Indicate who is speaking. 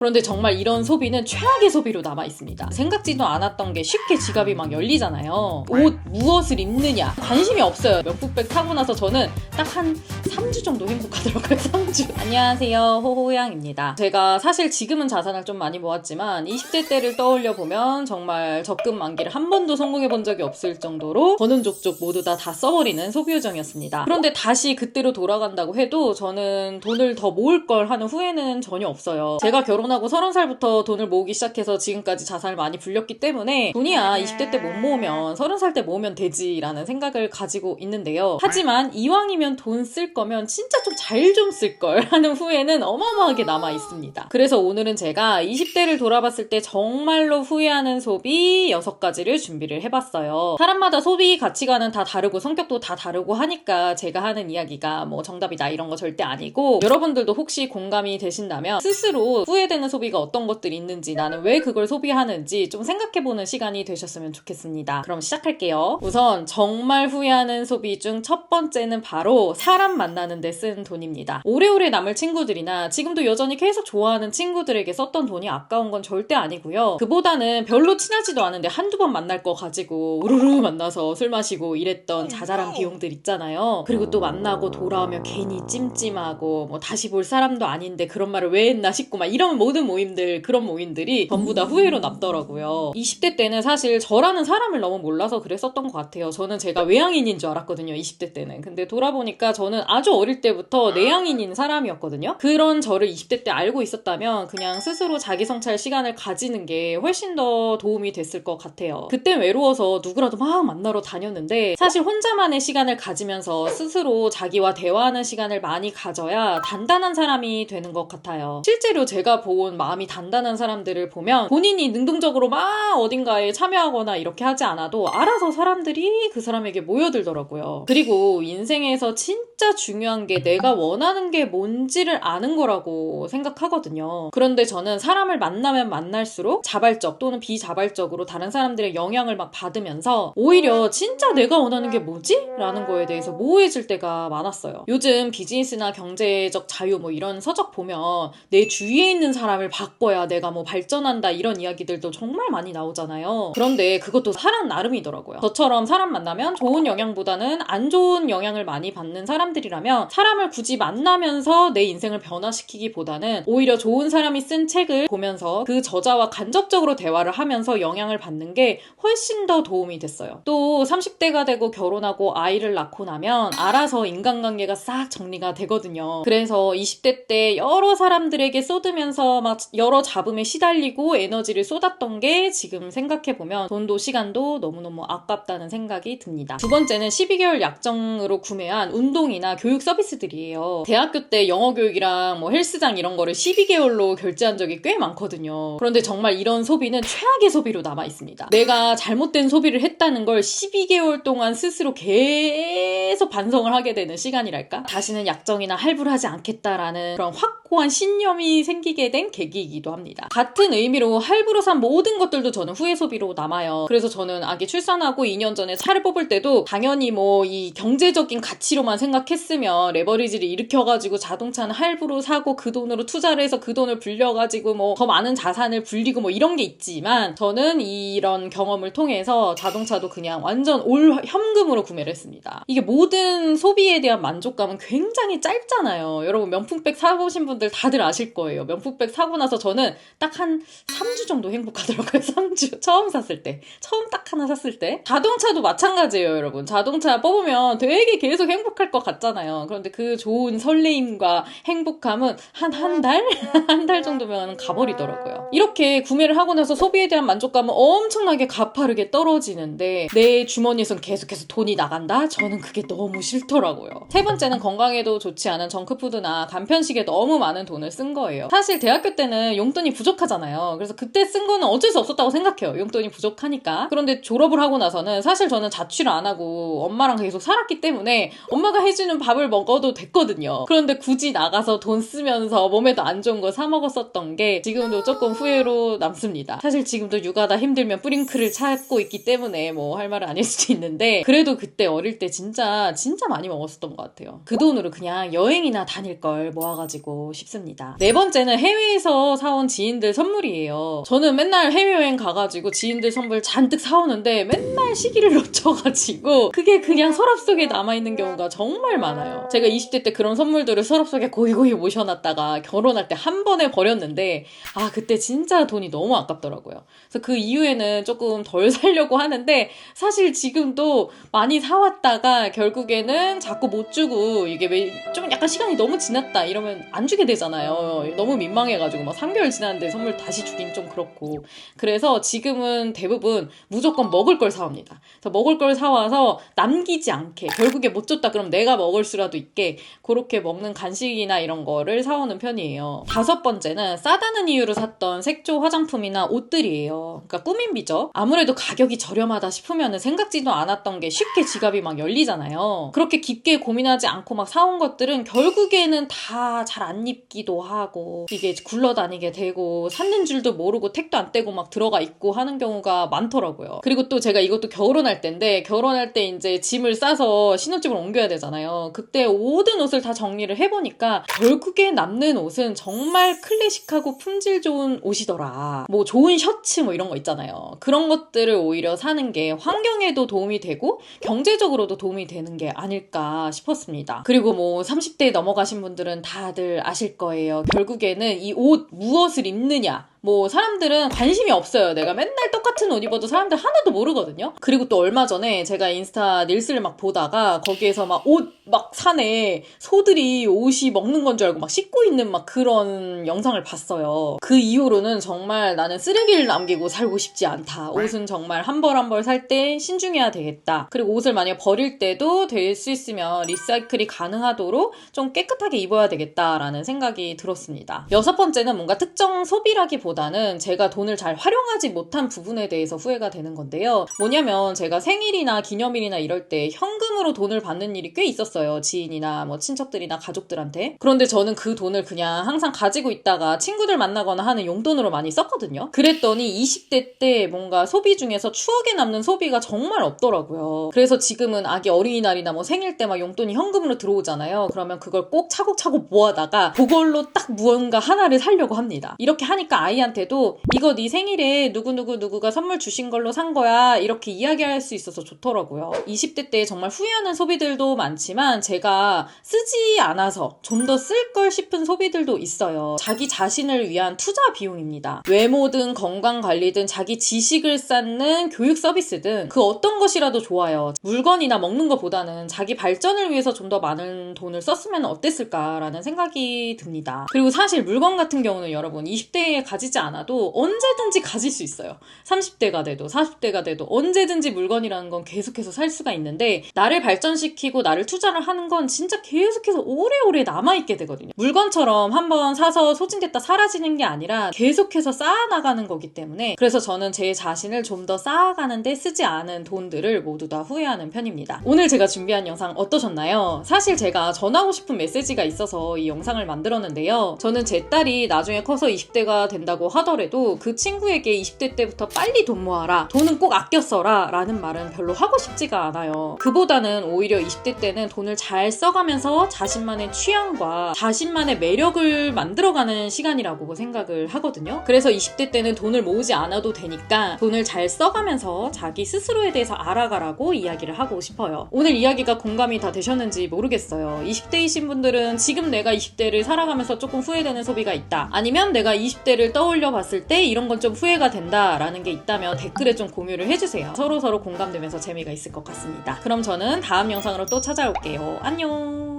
Speaker 1: 그런데 정말 이런 소비는 최악의 소비로 남아있습니다. 생각지도 않았던 게 쉽게 지갑이 막 열리잖아요. 옷 무엇을 입느냐 관심이 없어요. 명품백 사고 나서 저는 딱 한 3주 정도 행복하더라고요. 3주. 안녕하세요, 호호양입니다. 제가 사실 지금은 자산을 좀 많이 모았지만 20대 때를 떠올려 보면 정말 적금 만기를 한 번도 성공해 본 적이 없을 정도로 버는 족족 모두 다 써버리는 소비 요정이었습니다. 그런데 다시 그때로 돌아간다고 해도 저는 돈을 더 모을 걸 하는 후회는 전혀 없어요. 제가 결혼하고 30살부터 돈을 모으기 시작해서 지금까지 자산을 많이 불렸기 때문에 돈이야 20대 때 못 모으면 30살 때 모으면 되지라는 생각을 가지고 있는데요. 하지만 이왕이면 돈 쓸 거면 진짜 좀 잘 좀 쓸 걸 하는 후회는 어마어마하게 남아 있습니다. 그래서 오늘은 제가 20대를 돌아봤을 때 정말로 후회하는 소비 6가지를 준비를 해봤어요. 사람마다 소비 가치관은 다 다르고 성격도 다 다르고 하니까 제가 하는 이야기가 뭐 정답이다 이런 거 절대 아니고, 여러분들도 혹시 공감이 되신다면 스스로 후회되는 소비가 어떤 것들이 있는지, 나는 왜 그걸 소비하는지 좀 생각해보는 시간이 되셨으면 좋겠습니다. 그럼 시작할게요. 우선 정말 후회하는 소비 중 첫 번째는 바로 사람 만나는 데 쓴 돈입니다. 오래오래 남을 친구들이나 지금도 여전히 계속 좋아하는 친구들에게 썼던 돈이 아까운 건 절대 아니고요. 그보다는 별로 친하지도 않은데 한두 번 만날 거 가지고 우르르 만나서 술 마시고 이랬던 자잘한 비용들 있잖아요. 그리고 또 만나고 돌아오면 괜히 찜찜하고 뭐 다시 볼 사람도 아닌데 그런 말을 왜 했나 싶고 막 이런 모든 모임들, 그런 모임들이 전부 다 후회로 남더라고요. 20대 때는 사실 저라는 사람을 너무 몰라서 그랬었던 것 같아요. 저는 제가 외향인인 줄 알았거든요, 20대 때는. 근데 돌아보니까 저는 아주 어릴 때부터 내향인인 사람이었거든요. 그런 저를 20대 때 알고 있었다면 그냥 스스로 자기 성찰 시간을 가지는 게 훨씬 더 도움이 됐을 것 같아요. 그땐 외로워서 누구라도 막 만나러 다녔는데 사실 혼자만의 시간을 가지면서 스스로 자기와 대화하는 시간을 많이 가져야 단단한 사람이 되는 것 같아요. 실제로 제가 본 마음이 단단한 사람들을 보면 본인이 능동적으로 막 어딘가에 참여하거나 이렇게 하지 않아도 알아서 사람들이 그 사람에게 모여들더라고요. 그리고 인생에서 진짜 중요한 게 내가 원하는 게 뭔지를 아는 거라고 생각하거든요. 그런데 저는 사람을 만나면 만날수록 자발적 또는 비자발적으로 다른 사람들의 영향을 막 받으면서 오히려 진짜 내가 원하는 게 뭐지? 라는 거에 대해서 모호해질 때가 많았어요. 요즘 비즈니스나 경제적 자유 뭐 이런 서적 보면 내 주위에 있는 사람을 바꿔야 내가 뭐 발전한다 이런 이야기들도 정말 많이 나오잖아요. 그런데 그것도 사람 나름이더라고요. 저처럼 사람 만나면 좋은 영향보다는 안 좋은 영향을 많이 받는 사람들이라면 사람을 굳이 만나면서 내 인생을 변화시키기보다는 오히려 좋은 사람이 쓴 책을 보면서 그 저자와 간접적으로 대화를 하면서 영향을 받는 게 훨씬 더 도움이 됐어요. 또 30대가 되고 결혼하고 아이를 낳고 나면 알아서 인간관계가 싹 정리가 되거든요. 그래서 20대 때 여러 사람들에게 쏟으면서 막 여러 잡음에 시달리고 에너지를 쏟았던 게 지금 생각해보면 돈도 시간도 너무너무 아깝다는 생각이 듭니다. 두 번째는 12개월 약정으로 구매한 운동이나 교육 서비스들이에요. 대학교 때 영어 교육이랑 뭐 헬스장 이런 거를 12개월로 결제한 적이 꽤 많거든요. 그런데 정말 이런 소비는 최악의 소비로 남아있습니다. 내가 잘못된 소비를 했다는 걸 12개월 동안 스스로 계속 반성을 하게 되는 시간이랄까? 다시는 약정이나 할부를 하지 않겠다라는 그런 확고한 신념이 생기게 된 계기이기도 합니다. 같은 의미로 할부로 산 모든 것들도 저는 후회 소비로 남아요. 그래서 저는 아기 출산하고 2년 전에 차를 뽑을 때도 당연히 뭐 이 경제적인 가치로만 생각했으면 레버리지를 일으켜가지고 자동차는 할부로 사고 그 돈으로 투자를 해서 그 돈을 불려가지고 뭐 더 많은 자산을 불리고 뭐 이런 게 있지만, 저는 이런 경험을 통해서 자동차도 그냥 완전 올 현금으로 구매를 했습니다. 이게 모든 소비에 대한 만족감은 굉장히 짧잖아요. 여러분 명품백 사보신 분들 다들 아실 거예요. 명품백 사고 나서 저는 딱 한 3주 정도 행복하더라고요. 3주. 처음 샀을 때. 처음 딱 하나 샀을 때. 자동차도 마찬가지예요, 여러분. 자동차 뽑으면 되게 계속 행복할 것 같잖아요. 그런데 그 좋은 설레임과 행복감은 한 달? 한 달 정도면 가버리더라고요. 이렇게 구매를 하고 나서 소비에 대한 만족감은 엄청나게 가파르게 떨어지는데 내 주머니에선 계속해서 돈이 나간다? 저는 그게 너무 싫더라고요. 세 번째는 건강에도 좋지 않은 정크푸드나 간편식에 너무 많은 돈을 쓴 거예요. 사실 대학교 때는 용돈이 부족하잖아요. 그래서 그때 쓴 거는 어쩔 수 없었다고 생각해요. 용돈이 부족하니까. 그런데 졸업을 하고 나서는 사실 저는 자취를 안 하고 엄마랑 계속 살았기 때문에 엄마가 해주는 밥을 먹어도 됐거든요. 그런데 굳이 나가서 돈 쓰면서 몸에도 안 좋은 거 사 먹었었던 게 지금도 조금 후회로 남습니다. 사실 지금도 육아다 힘들면 뿌링클을 찾고 있기 때문에 뭐 할 말은 아닐 수도 있는데, 그래도 그때 어릴 때 진짜 많이 먹었었던 것 같아요. 그 돈으로 그냥 여행이나 다닐 걸 모아가지고 싶습니다. 네 번째는 해외에서 사온 지인들 선물이에요. 저는 맨날 해외여행 가가지고 지인들 선물 잔뜩 사오는데 맨날 시기를 놓쳐가지고 그게 그냥 서랍 속에 남아있는 경우가 정말 많아요. 제가 20대 때 그런 선물들을 서랍 속에 고이고이 모셔놨다가 결혼할 때 한 번에 버렸는데 그때 진짜 돈이 너무 아깝더라고요. 그래서 그 이후에는 조금 덜 사려고 하는데 사실 지금도 많이 사왔다가 결국에는 자꾸 못 주고 이게 좀 약간 시간이 너무 지났다 이러면 안 주게 되잖아요. 너무 민망해가지고 막 3개월 지났는데 선물 다시 주긴 좀 그렇고. 그래서 지금은 대부분 무조건 먹을 걸 사옵니다. 그래서 먹을 걸 사와서 남기지 않게, 결국에 못 줬다 그럼 내가 먹을 수라도 있게 그렇게 먹는 간식이나 이런 거를 사오는 편이에요. 다섯 번째는 싸다는 이유로 샀던 색조 화장품이나 옷들이에요. 그러니까 꾸민비죠. 아무래도 가격이 저렴하다 싶으면 생각지도 않았던 게 쉽게 지갑이 막 열리잖아요. 그렇게 깊게 고민하지 않고 막 사온 것들은 결국에는 다 잘 안 입기도 하고 이게 굴러다니게 되고 샀는 줄도 모르고 택도 안 떼고 막 들어가 있고 하는 경우가 많더라고요. 그리고 또 제가 이것도 결혼할 때인데 결혼할 때 이제 짐을 싸서 신혼집을 옮겨야 되잖아요. 그때 모든 옷을 다 정리를 해보니까 결국에 남는 옷은 정말 클래식하고 품질 좋은 옷이더라. 뭐 좋은 셔츠 뭐 이런 거 있잖아요. 그런 것들을 오히려 사는 게 환경에도 도움이 되고 경제적으로도 도움이 되는 게 아닐까 싶었습니다. 그리고 뭐 30대 넘어가신 분들은 다들 아실 거예요. 결국에는 이 옷 무엇을 입느냐, 뭐 사람들은 관심이 없어요. 내가 맨날 똑같은 옷 입어도 사람들 하나도 모르거든요. 그리고 또 얼마 전에 제가 인스타 릴스를 막 보다가 거기에서 막 옷 막 사네, 소들이 옷이 먹는 건 줄 알고 막 씻고 있는 막 그런 영상을 봤어요. 그 이후로는 정말 나는 쓰레기를 남기고 살고 싶지 않다. 옷은 정말 한 벌 한 벌 살 때 신중해야 되겠다. 그리고 옷을 만약 버릴 때도 될 수 있으면 리사이클이 가능하도록 좀 깨끗하게 입어야 되겠다라는 생각이 들었습니다. 여섯 번째는 뭔가 특정 소비라기보다는 제가 돈을 잘 활용하지 못한 부분에 대해서 후회가 되는 건데요. 뭐냐면 제가 생일이나 기념일이나 이럴 때 현금으로 돈을 받는 일이 꽤 있었어요. 지인이나 뭐 친척들이나 가족들한테. 그런데 저는 그 돈을 그냥 항상 가지고 있다가 친구들 만나거나 하는 용돈으로 많이 썼거든요. 그랬더니 20대 때 뭔가 소비 중에서 추억에 남는 소비가 정말 없더라고요. 그래서 지금은 아기 어린이날이나 뭐 생일 때 막 용돈이 현금으로 들어오잖아요. 그러면 그걸 꼭 차곡차곡 모아다가 그걸로 딱 무언가 하나를 사려고 합니다. 이렇게 하니까 아이한테도 이거 네 생일에 누구가 선물 주신 걸로 산 거야 이렇게 이야기할 수 있어서 좋더라고요. 20대 때 정말 후회하는 소비들도 많지만 제가 쓰지 않아서 좀 더 쓸 걸 싶은 소비들도 있어요. 자기 자신을 위한 투자 비용입니다. 외모든 건강관리든 자기 지식을 쌓는 교육 서비스든 그 어떤 것이라도 좋아요. 물건이나 먹는 것보다는 자기 발전을 위해서 좀 더 많은 돈을 썼으면 어땠을까라는 생각이 듭니다. 그리고 사실 물건 같은 경우는 여러분 20대에 가지지 않아도 언제든지 가질 수 있어요. 30대가 돼도 40대가 돼도 언제든지 물건이라는 건 계속해서 살 수가 있는데 나를 발전시키고 나를 투자를 하는 건 진짜 계속해서 오래오래 남아있게 되거든요. 물건처럼 한번 사서 소진됐다 사라지는 게 아니라 계속해서 쌓아나가는 거기 때문에 그래서 저는 제 자신을 좀 더 쌓아가는데 쓰지 않은 돈들을 모두 다 후회하는 편입니다. 오늘 제가 준비한 영상 어떠셨나요? 사실 제가 전하고 싶은 메시지가 있어서 이 영상을 만들었는데요. 저는 제 딸이 나중에 커서 20대가 된다고 하더라도 그 친구에게 20대 때부터 빨리 돈 모아라, 돈은 꼭 아껴 써라 라는 말은 별로 하고 싶지가 않아요. 그보다는 오히려 20대 때는 돈을 잘 써가면서 자신만의 취향과 자신만의 매력을 만들어가는 시간이라고 생각을 하거든요. 그래서 20대 때는 돈을 모으지 않아도 되니까 돈을 잘 써가면서 자기 스스로에 대해서 알아가라고 이야기를 하고 싶어요. 오늘 이야기가 공감이 다 되셨는지 모르겠어요. 20대이신 분들은 지금 내가 20대를 살아가면서 조금 후회되는 소비가 있다, 아니면 내가 20대를 떠올려 봤을 때 이런 건 좀 후회가 된다 라는 게 있다면 댓글에 좀 공유를 해주세요. 서로서로 공감되면서 재미가 있을 것 같습니다. 그럼 저는 다음 영상으로 또 찾아올게요. 안녕.